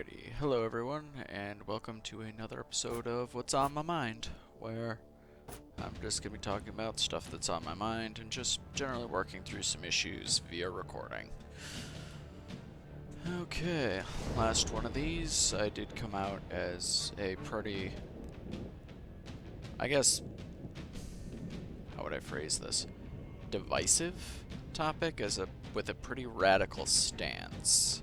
Alrighty, hello everyone, and welcome to another episode of What's on My Mind, where I'm just going to be talking about stuff that's on my mind and just generally working through some issues via recording. Okay, last one of these, I did come out as a pretty, I guess, how would I phrase this, divisive topic with a pretty radical stance.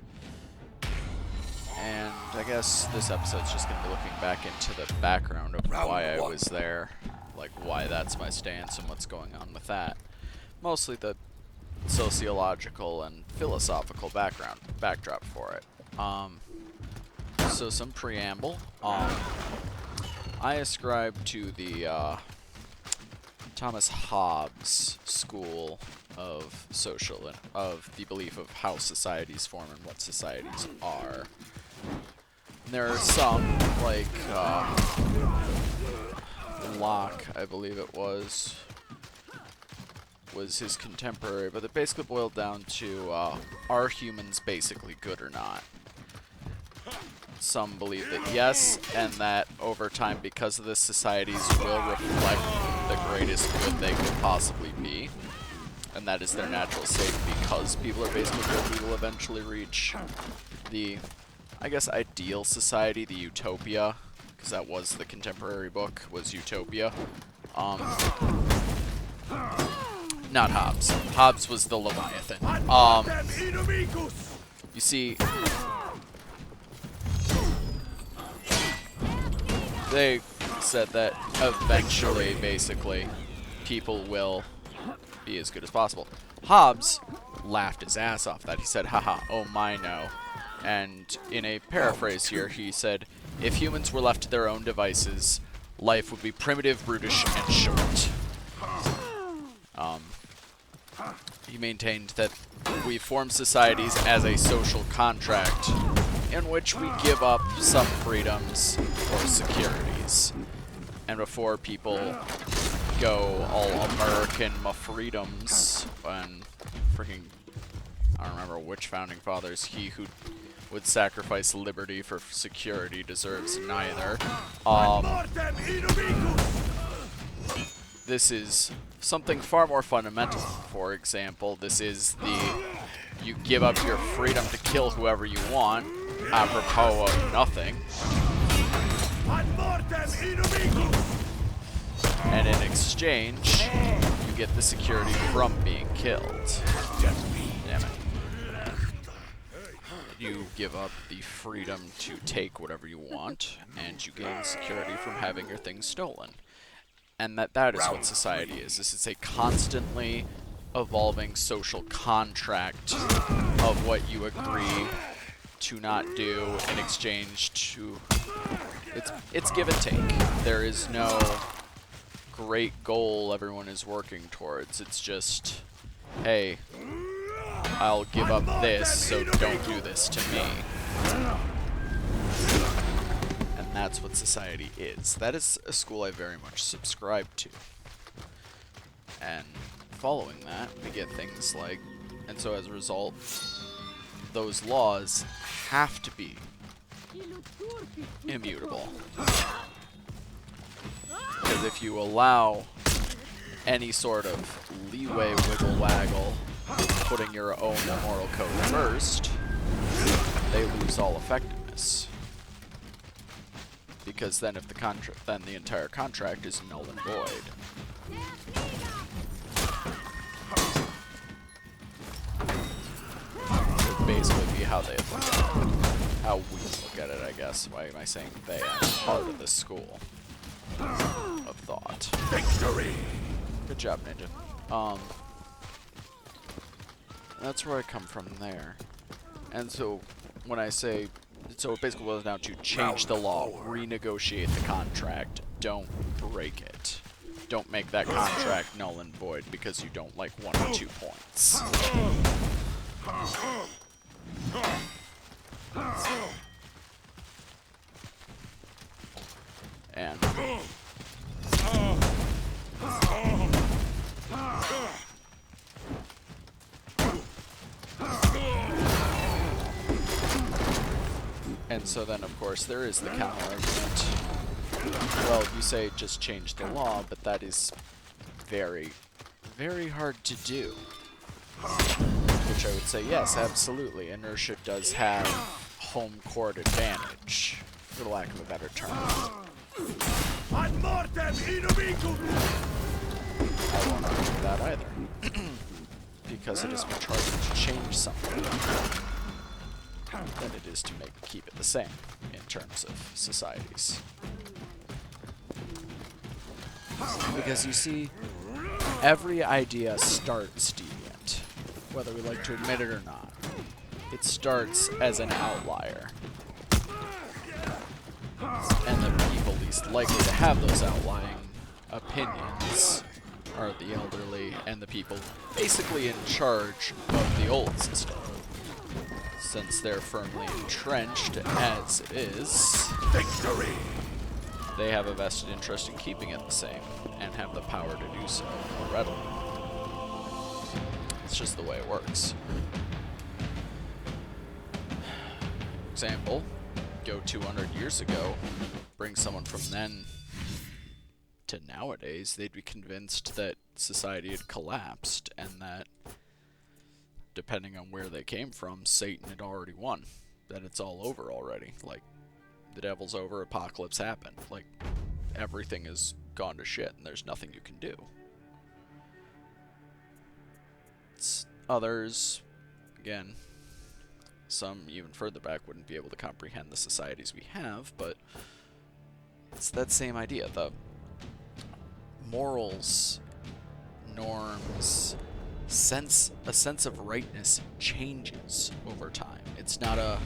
And I guess this episode's just going to be looking back into the background of why I was there, like why that's my stance and what's going on with that. Mostly the sociological and philosophical backdrop for it. So some preamble. I ascribe to the Thomas Hobbes school of of the belief of how societies form and what societies are. And there are some, like Locke, I believe it was his contemporary, but it basically boiled down to, are humans basically good or not? Some believe that yes, and that over time, because of this, societies will reflect the greatest good they could possibly be. And that is their natural state, because people are basically good, we will eventually reach the, I guess, ideal society, the utopia, because that was the contemporary book, was Utopia. Not Hobbes. Hobbes was the Leviathan. You see, they said that eventually, basically, people will be as good as possible. Hobbes laughed his ass off that. He said, haha, oh my no. And in a paraphrase here, he said, if humans were left to their own devices, life would be primitive, brutish, and short. He maintained that we form societies as a social contract in which we give up some freedoms or securities. And before people go all American freedoms and freaking, I don't remember which founding fathers, he who would sacrifice liberty for security deserves neither. This is something far more fundamental. For example, this is you give up your freedom to kill whoever you want, apropos of nothing. And in exchange, you get the security from being killed. Damn it. You give up the freedom to take whatever you want, and you gain security from having your things stolen. And that is what society is. This is a constantly evolving social contract of what you agree to not do in exchange to... It's give and take. There is no great goal everyone is working towards. It's just, hey, I'll give up this, so don't do this to me. And that's what society is. That is a school I very much subscribe to. And following that, we get things like, and so as a result, those laws have to be immutable. Because if you allow any sort of leeway, wiggle, waggle, putting your own moral code first, they lose all effectiveness. Because then if then the entire contract is null and void. It would basically be how they look at it. How we look at it, I guess. Why am I saying they? I'm part of this school of thought. Victory! Good job, Ninja. That's where I come from there. And so, when I say, so it basically boils down to change the law, renegotiate the contract, don't break it. Don't make that contract null and void because you don't like 1 or 2 points. And And so then, of course, there is the counter-argument. Well, you say just change the law, but that is very, very hard to do. Which I would say, yes, absolutely. Inertia does have home court advantage, for lack of a better term. I won't argue that either. Because it is much harder to change something than it is to keep it the same in terms of societies. Because you see, every idea starts deviant, whether we like to admit it or not. It starts as an outlier. And the people least likely to have those outlying opinions are the elderly and the people basically in charge of the old system. Since they're firmly entrenched as it is, victory! They have a vested interest in keeping it the same and have the power to do so more readily. It's just the way it works. Example, go 200 years ago, bring someone from then to nowadays, they'd be convinced that society had collapsed and that, depending on where they came from, Satan had already won. That it's all over already. Like, the devil's over, apocalypse happened. Like, everything has gone to shit and there's nothing you can do. Others, again, some even further back wouldn't be able to comprehend the societies we have, but it's that same idea. The morals, norms, a sense of rightness changes over time. It's not a,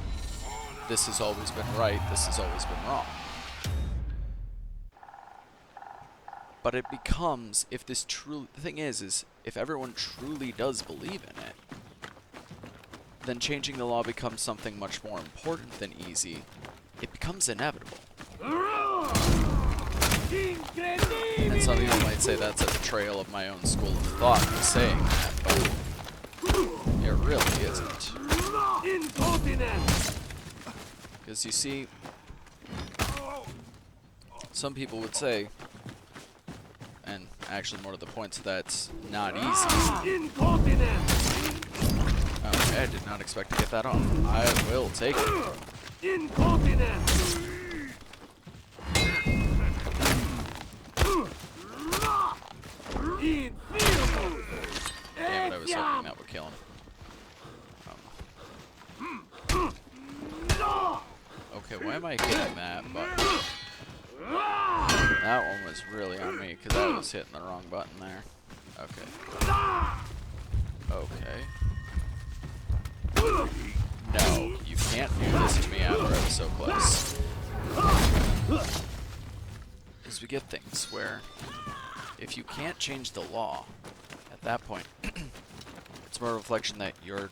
this has always been right, this has always been wrong. But it becomes, if this truly, the thing is if everyone truly does believe in it, then changing the law becomes something much more important than easy. It becomes inevitable. And some people might say that's a betrayal of my own school of thought in saying that, but it really isn't. Because you see, some people would say, and actually more to the point, that's not easy. Okay, I did not expect to get that off. I will take it. Damn it, I was hoping that would kill him. Okay, why am I hitting that button? That one was really on me, because I was hitting the wrong button there. Okay. Okay. No, you can't do this to me after I was so close. Because we get things where, if you can't change the law, at that point, it's more a reflection that your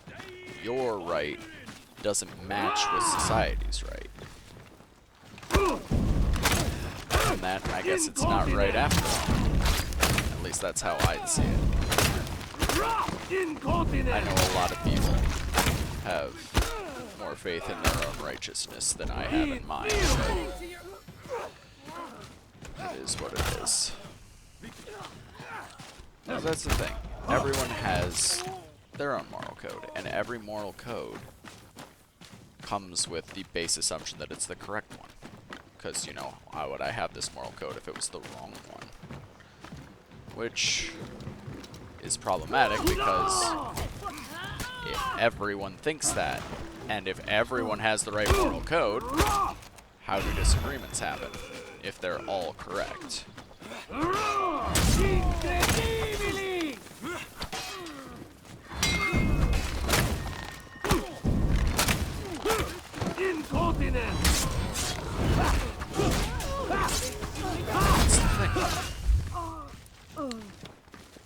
right doesn't match with society's right. And that, I guess it's not right after all. At least that's how I'd see it. I know a lot of people have more faith in their own righteousness than I have in mine, but it is what it is. Now, that's the thing. Everyone has their own moral code, and every moral code comes with the base assumption that it's the correct one. Because, you know, why would I have this moral code if it was the wrong one? Which is problematic because if everyone thinks that, and if everyone has the right moral code, how do disagreements happen if they're all correct?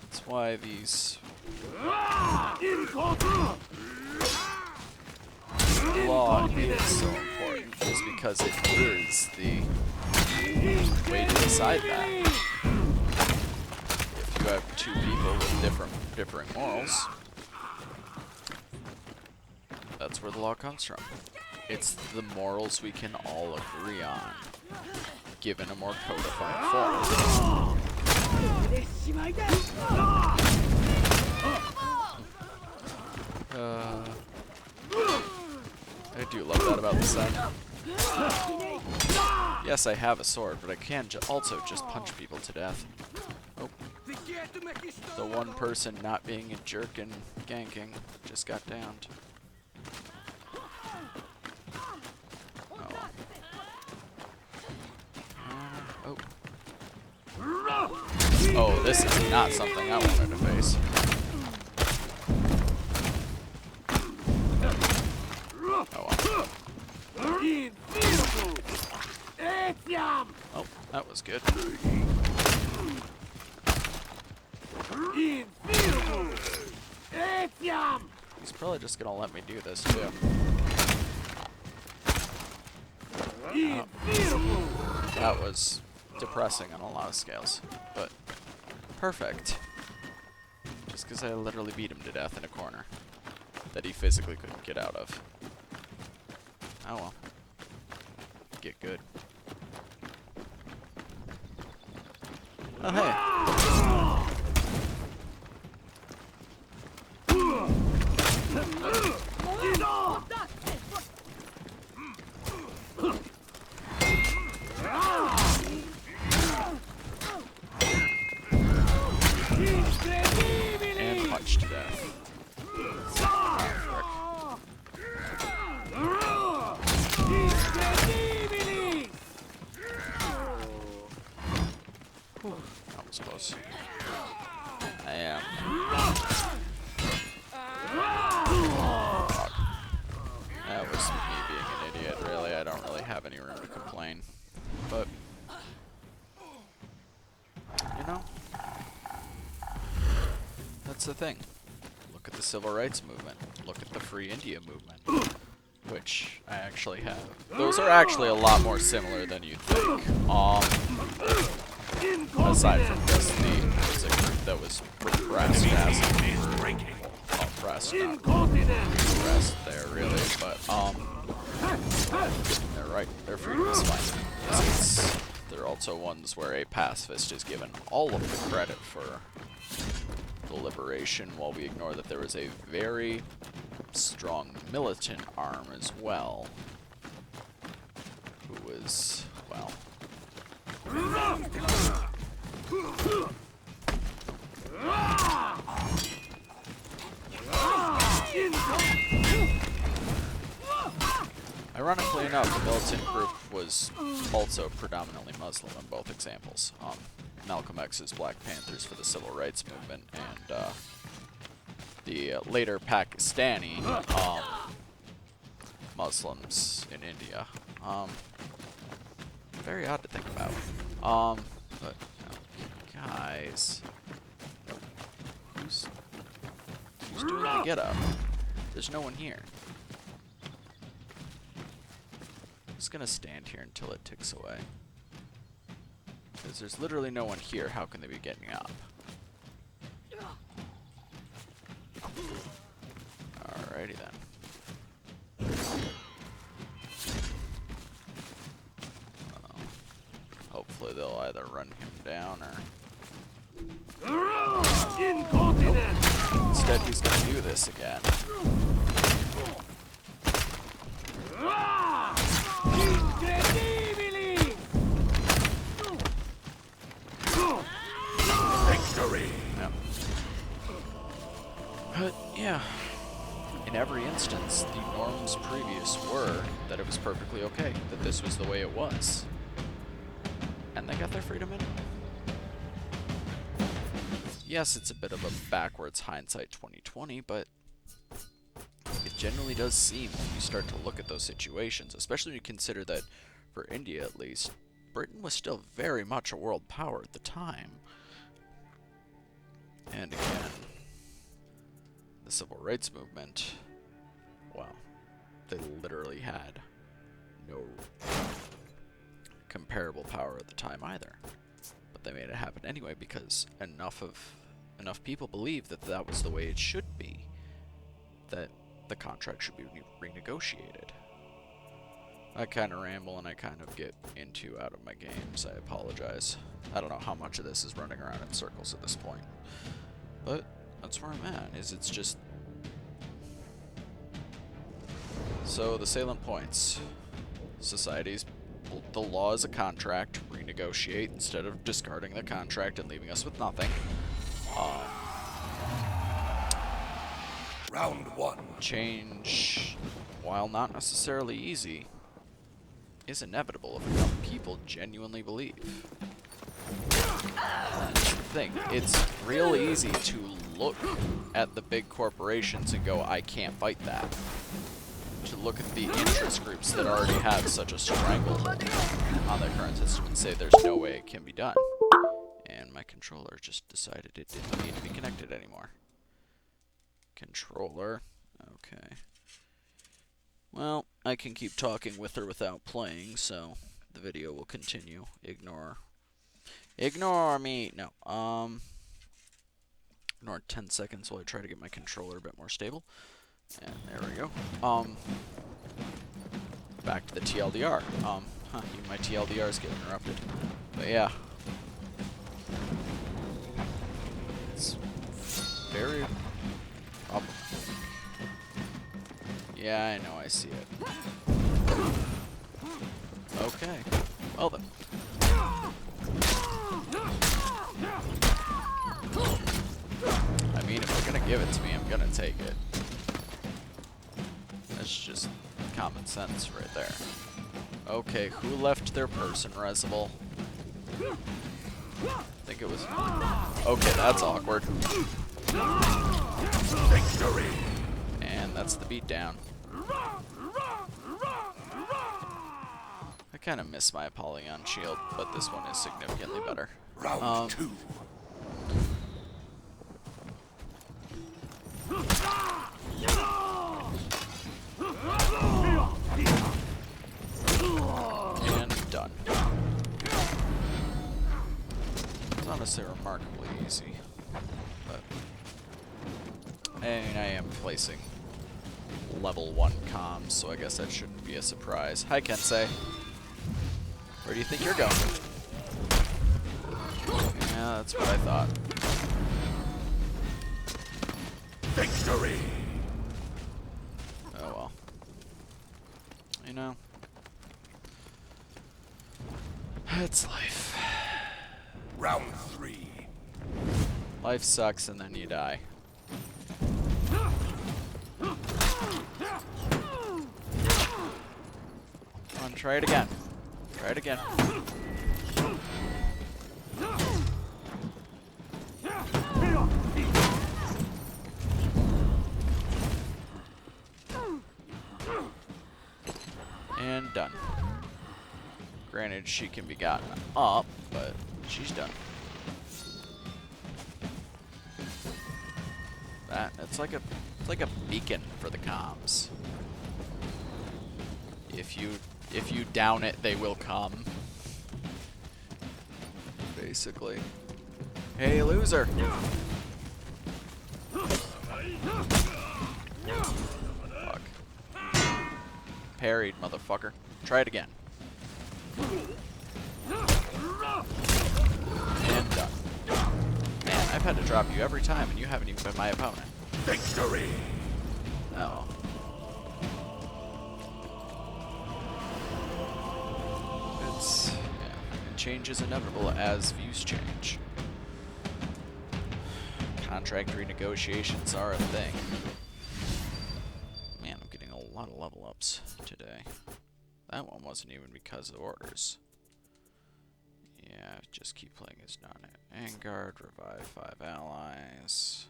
That's why these law is so important, is because it is the way to decide that. If you have two people with differing morals, that's where the law comes from. It's the morals we can all agree on, given a more codified form. I do love that about the set. Yes, I have a sword, but I can also just punch people to death. Oh. The one person not being a jerk and ganking just got downed. Oh. Oh, this is not something I wanted to face. Oh, oh, that was good. He's probably just gonna let me do this too. Oh. That was depressing on a lot of scales, but perfect. Just because I literally beat him to death in a corner that he physically couldn't get out of. Oh well. Get good. Oh hey. And punch to death. That was close. I am. That was me being an idiot, really. I don't really have any room to complain. But, you know, that's the thing. Look at the civil rights movement. Look at the Free India movement, which I actually have. Those are actually a lot more similar than you'd think. Aside from just the group that was repressed as oppressed, not repressed there really, but they're right. Their freedom is fine. Since they're also ones where a pacifist is given all of the credit for the liberation, while we ignore that there was a very strong militant arm as well, who was, well, ironically enough, the militant group was also predominantly Muslim in both examples. Malcolm X's Black Panthers for the Civil Rights Movement, and the later Pakistani Muslims in India. Very odd to think about. But guys, who's doing the get up? There's no one here. I'm just gonna stand here until it ticks away. Because there's literally no one here. How can they be getting up? Alrighty then. Hopefully they'll either run him down or... Nope. Instead he's gonna do this again. Victory! Yep. But yeah, in every instance, the norms previous were that it was perfectly okay, that this was the way it was. And they got their freedom anyway. Yes, it's a bit of a backwards hindsight 2020, but it generally does seem when you start to look at those situations, especially when you consider that, for India at least, Britain was still very much a world power at the time. And again, the civil rights movement, well, they literally had no comparable power at the time either. But they made it happen anyway because enough people believed that that was the way it should be, that the contract should be renegotiated. I kind of ramble and I kind of get into out of my games. I apologize. I don't know how much of this is running around in circles at this point. But that's where I'm at, is it's just... So, the salient points. Societies, the law is a contract. Renegotiate instead of discarding the contract and leaving us with nothing. Round one. Change, while not necessarily easy, is inevitable if enough people genuinely believe. That's the thing. It's real easy to look at the big corporations and go, I can't fight that. To look at the interest groups that already have such a stranglehold on the current system and say there's no way it can be done. And my controller just decided it didn't need to be connected anymore. Controller. Okay. Well, I can keep talking with or without playing, so the video will continue. Ignore me. No. Ignore 10 seconds while I try to get my controller a bit more stable. And there we go. Back to the TLDR. Even my TLDRs get interrupted. But yeah. It's very... Yeah, I know, I see it. Okay. Well then. I mean, if they're gonna give it to me, I'm gonna take it. That's just common sense right there. Okay, who left their person, Resible? I think it was... Okay, that's awkward. Victory! And that's the beatdown. I kind of miss my Apollyon shield, but this one is significantly better. Round two. And done. It's honestly remarkably easy. But I mean, I am placing level 1 comms, so I guess that shouldn't be a surprise. Hi, Kensei. Where do you think you're going? Yeah, that's what I thought. Victory! Oh well. You know, it's life. Round three. Life sucks and then you die. Come on, try it again. Try it again. And done. Granted, she can be gotten up, but she's done. It's like a beacon for the comms. If you down it, they will come. Basically. Hey, loser! Fuck. Parried, motherfucker. Try it again. And done. Man, I've had to drop you every time, and you haven't even been my opponent. Victory! Oh. Change is inevitable as views change. Contract renegotiations are a thing. Man, I'm getting a lot of level ups today. That one wasn't even because of orders. Yeah, just keep playing as non-Vanguard, revive 5 allies.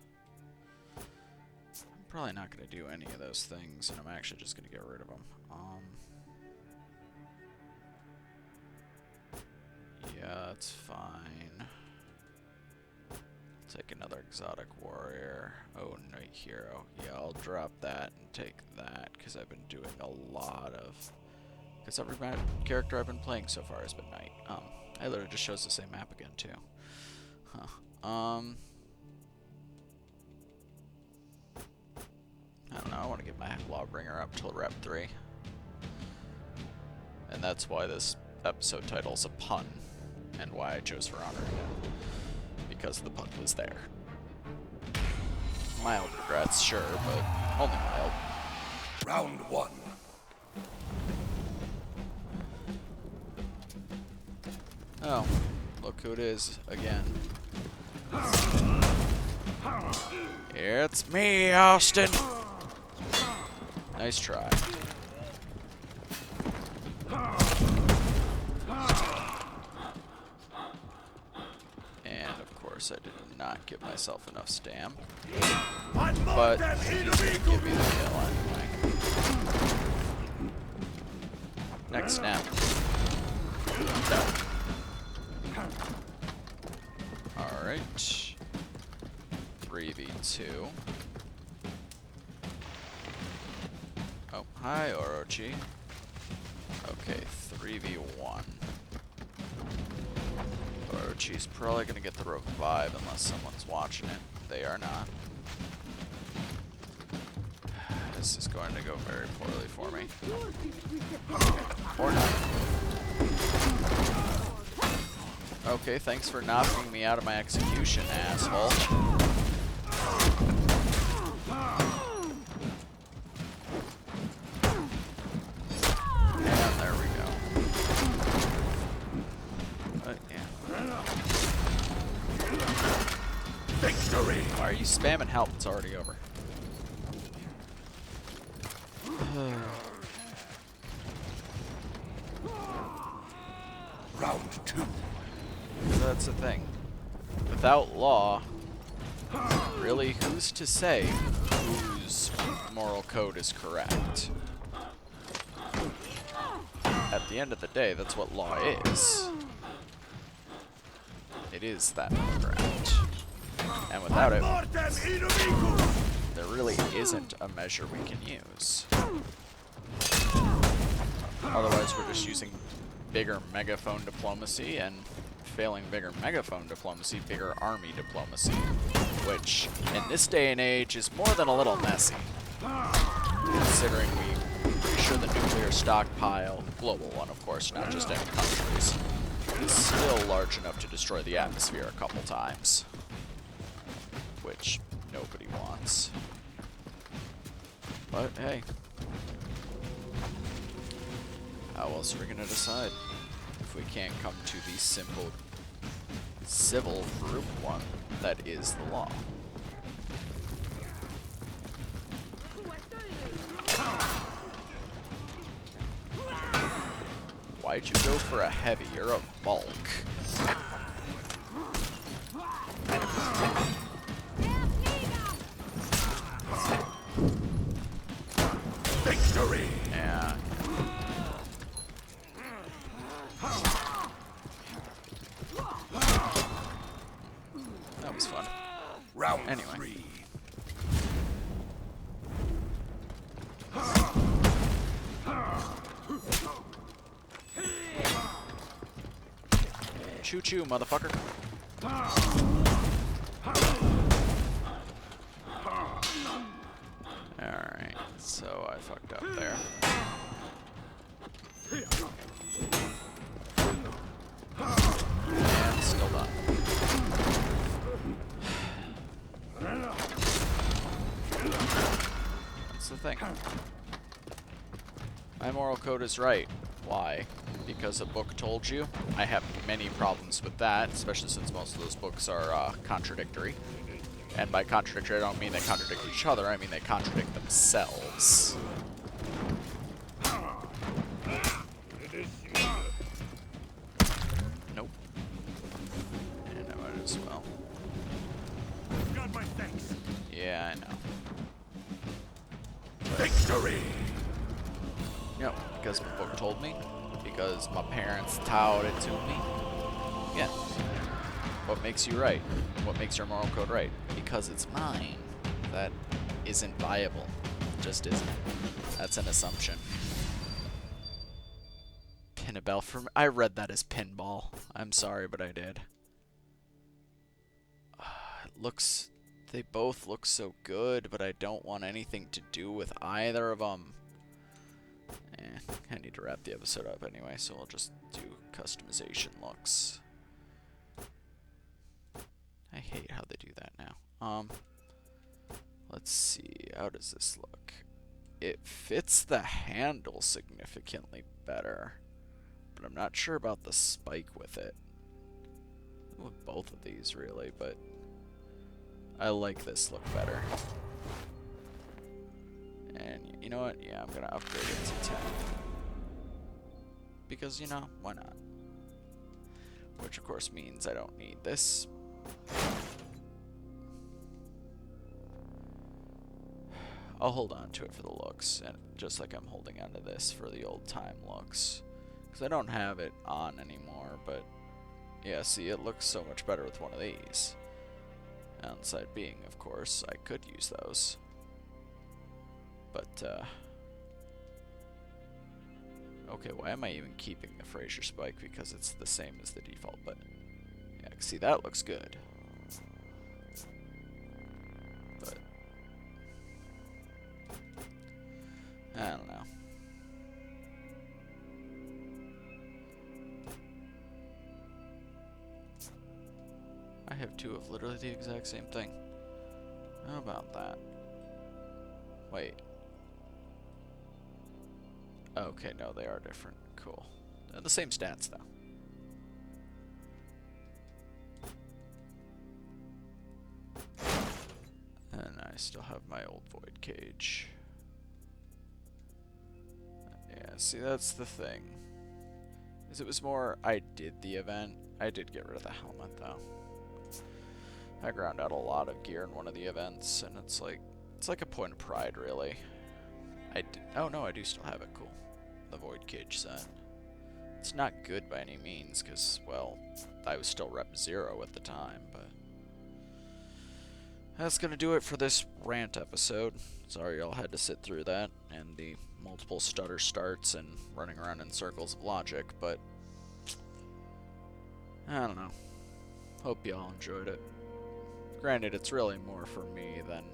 I'm probably not going to do any of those things, and I'm actually just going to get rid of them. Yeah, that's fine. Take another exotic warrior. Oh, Knight Hero. Yeah, I'll drop that and take that, because I've been doing a lot of... Because every character I've been playing so far has been Knight. I literally just shows the same map again, too. Huh. I don't know, I want to get my Lawbringer up till Rep 3. And that's why this episode title is a pun, and why I chose For Honor again. Because the pun was there. Mild regrets, sure, but only mild. Round 1. Oh, look who it is again. It's me, Austin! Nice try. And of course I did not give myself enough stam. But he did give me the kill anyway. Next snap. Alright. 3v2. Oh, hi Orochi. Okay, 3v1. Orochi's probably gonna get the revive unless someone's watching it. They are not. This is going to go very poorly for me. Or not. Okay, thanks for knocking me out of my execution, asshole. And there we go. But yeah. Victory! Why are you spamming help? It's already over. Round 2. That's the thing. Without law, really, who's to say whose moral code is correct? At the end of the day, that's what law is. It is that correct. And without it, there really isn't a measure we can use. Otherwise, we're just using bigger megaphone diplomacy, and failing bigger megaphone diplomacy, bigger army diplomacy, which in this day and age is more than a little messy, considering we're pretty sure the nuclear stockpile, global one of course, not just any countries, is still large enough to destroy the atmosphere a couple times, which nobody wants. But hey, how else are we gonna decide if we can't come to the simple civil group one that is the law? Why'd you go for a heavy? You're a bulk. Victory! Yeah. That was fun. Round Anyway. 3. Choo-choo, motherfucker. Alright, so I fucked up there. And still done. That's the thing. My moral code is right. Why? Because a book told you? I have many problems with that, especially since most of those books are contradictory. And by contradictory, I don't mean they contradict each other, I mean they contradict themselves. Nope. And I might as well. Got my thanks. Yeah, I know. Victory! No, because my book told me. Because my parents taught it to me. Yeah. What makes you right? What makes your moral code right? Because it's mine. That isn't viable. Just isn't. That's an assumption. Pin a bell for me. I read that as pinball. I'm sorry, but I did. It looks... They both look so good, but I don't want anything to do with either of them. I need to wrap the episode up anyway, so I'll just do customization looks. I hate how they do that now. Let's see, how does this look? It fits the handle significantly better, but I'm not sure about the spike with it. With both of these, really, but I like this look better. And you know what? Yeah, I'm gonna upgrade it to 10. Because, you know, why not? Which, of course, means I don't need this. I'll hold on to it for the looks, and just like I'm holding on to this for the old time looks. Because I don't have it on anymore, but yeah, see, it looks so much better with one of these. Downside being, of course, I could use those. But, okay, why am I even keeping the Fraser spike? Because it's the same as the default, but yeah, see, that looks good. But I don't know. I have two of literally the exact same thing. How about that? Wait. Okay, no, they are different. Cool. They're the same stats, though. And I still have my old void cage. Yeah, see, that's the thing. Is it was more, I did the event. I did get rid of the helmet, though. I ground out a lot of gear in one of the events, and it's like a point of pride, really. Oh no, I do still have it. Cool. The void cage set. It's not good by any means, because, well, I was still rep 0 at the time, but that's gonna do it for this rant episode. Sorry y'all had to sit through that, and the multiple stutter starts and running around in circles of logic, but I don't know. Hope y'all enjoyed it. Granted, it's really more for me than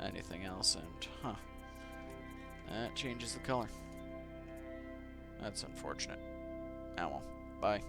anything else, and, that changes the color. That's unfortunate. Ah well. Bye.